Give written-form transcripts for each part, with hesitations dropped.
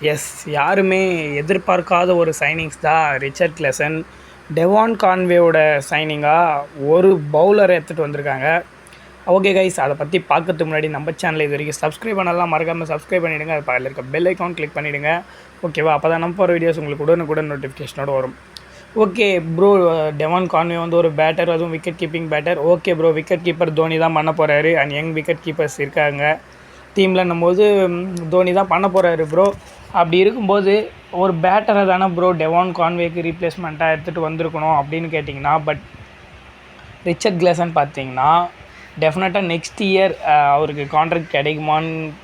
S, யாருமே எதிர்பார்க்காத ஒரு சைனிங்ஸ் தான் ரிச்சர்ட் கிளசன். டெவான் கான்வேயோட சைனிங்காக ஒரு பவுலரை எடுத்துகிட்டு வந்திருக்காங்க. ஓகே கைஸ், அதை பற்றி பார்க்கறதுக்கு முன்னாடி நம்ம சேனல் இது வரைக்கும் சப்ஸ்கிரைப் பண்ணலாம், மறக்காமல் சப்ஸ்கிரைப் பண்ணிவிடுங்க. அது பக்கத்தில் இருக்க பெல் ஐக்கான் கிளிக் பண்ணிவிடுங்க. ஓகேவா? அப்போ தான் நம்ம போகிற வீடியோஸ் உங்களுக்கு உடனுக்குடன் நோட்டிஃபிகேஷனோடு வரும். ஓகே ப்ரோ, டெவான் கான்வே வந்து ஒரு பேட்டர், அதுவும் wicket keeping batter. Okay bro, wicket keeper Dhoni தான் பண்ண போகிறாரு. அண்ட் யங் விக்கெட் கீப்பர்ஸ் இருக்காங்க டீம்லன்னும் போது தோனி தான் பண்ண போகிறாரு ப்ரோ. அப்படி இருக்கும்போது ஒரு பேட்டரை தானே ப்ரோ டெவான் கான்வேக்கு ரீப்ளேஸ்மெண்ட்டாக எடுத்துகிட்டு வந்திருக்கணும் அப்படின்னு கேட்டிங்கன்னா, பட் ரிச்சர்ட் கிளசன் பார்த்தீங்கன்னா டெஃபினட்டாக நெக்ஸ்ட் இயர் அவருக்கு கான்ட்ராக்ட்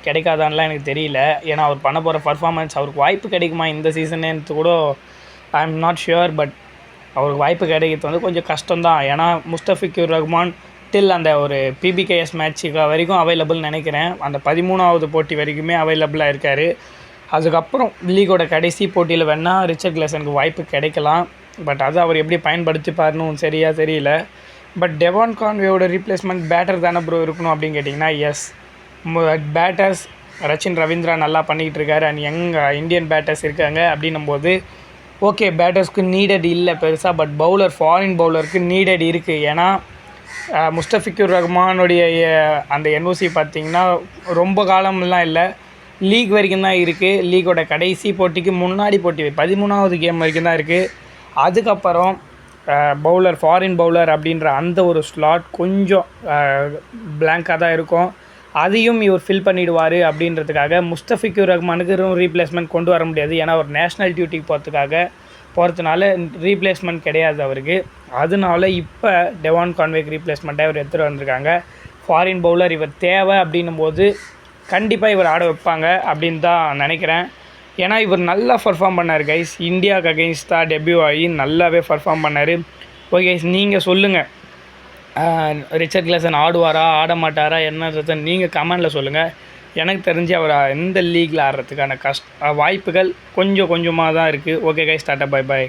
கிடைக்காதான்லாம் எனக்கு தெரியல. ஏன்னா அவர் பண்ண போகிற பர்ஃபார்மன்ஸ், அவருக்கு வாய்ப்பு கிடைக்குமா இந்த சீசனேன்னு கூட I am not sure. But அவருக்கு வாய்ப்பு கிடைக்கிறது வந்து கொஞ்சம் கஷ்டம்தான். ஏன்னா முஸ்தபிகுர் ரஹ்மான் டில் அந்த ஒரு பிபிகேஎஸ் மேட்ச்சுக்கு வரைக்கும் அவைலபிள் நினைக்கிறேன். அந்த 13வது போட்டி வரைக்குமே அவைலபிளாக இருக்கார். அதுக்கப்புறம் லீகோட கடைசி போட்டியில் வேணால் ரிச்சர்ட் கிளசனுக்கு வாய்ப்பு கிடைக்கலாம். பட் அது அவர் எப்படி பயன்படுத்திப்பார்னு சரியாக தெரியல. பட் டெவான் கான்வேயோட ரீப்ளேஸ்மெண்ட் பேட்டர் தானே ப்ரோ இருக்கணும் அப்படின்னு கேட்டிங்கன்னா, எஸ், பேட்டர்ஸ் ரச்சின் ரவீந்திரா நல்லா பண்ணிக்கிட்டு இருக்காரு. அண்ட் இந்தியன் பேட்டர்ஸ் இருக்காங்க. அப்படின்னும் போது ஓகே, பேட்டர்ஸ்க்கு நீடட் இல்லை பெருசாக. பட் பவுலர், ஃபாரின் பவுலருக்கு நீடட் இருக்குது. ஏன்னா முஸ்தபிகுர் ரஹ்மானுடைய அந்த என்ஓசி பார்த்திங்கன்னா ரொம்ப காலம்லாம் இல்லை, லீக் வரைக்கும் தான் இருக்குது. லீகோட கடைசி போட்டிக்கு முன்னாடி போட்டி 13வது கேம் வரைக்கும் தான் இருக்குது. அதுக்கப்புறம் பவுலர், ஃபாரின் பவுலர் அப்படின்ற அந்த ஒரு ஸ்லாட் கொஞ்சம் பிளாங்காக தான் இருக்கும். அதையும் இவர் ஃபில் பண்ணிவிடுவார் அப்படின்றதுக்காக முஸ்தபிகுர் ரஹ்மானுக்கு ரீப்ளேஸ்மெண்ட் கொண்டு வர முடியாது. ஏன்னா ஒரு நேஷ்னல் டியூட்டிக்கு போகிறதுனால ரீப்ளேஸ்மெண்ட் கிடையாது அவருக்கு. அதனால இப்போ டெவான் கான்வேக்கு ரீப்ளேஸ்மெண்ட்டாக இவர் எடுத்துகிட்டு வந்திருக்காங்க. ஃபாரின் பவுலர் இவர் தேவை அப்படின்னும் போது கண்டிப்பாக இவர் ஆட வைப்பாங்க அப்படின்னு தான் நினைக்கிறேன். ஏன்னா இவர் நல்லா பர்ஃபார்ம் பண்ணார் கைஸ். இந்தியாவுக்கு அகெயின்ஸ்டாக டெபியூ ஆகி நல்லாவே பர்ஃபார்ம் பண்ணார். ஓகே கைஸ், நீங்கள் சொல்லுங்கள், ரிச்சர்ட் கிளசன் ஆடுவாரா ஆட மாட்டாரா என்னன்றதை நீங்கள் கமெண்டில் சொல்லுங்கள். எனக்கு தெரிஞ்சு அவர் எந்த லீக்கில் ஆடுறதுக்கான வாய்ப்புகள் கொஞ்சமாக தான் இருக்குது. Okay guys, tata, bye bye.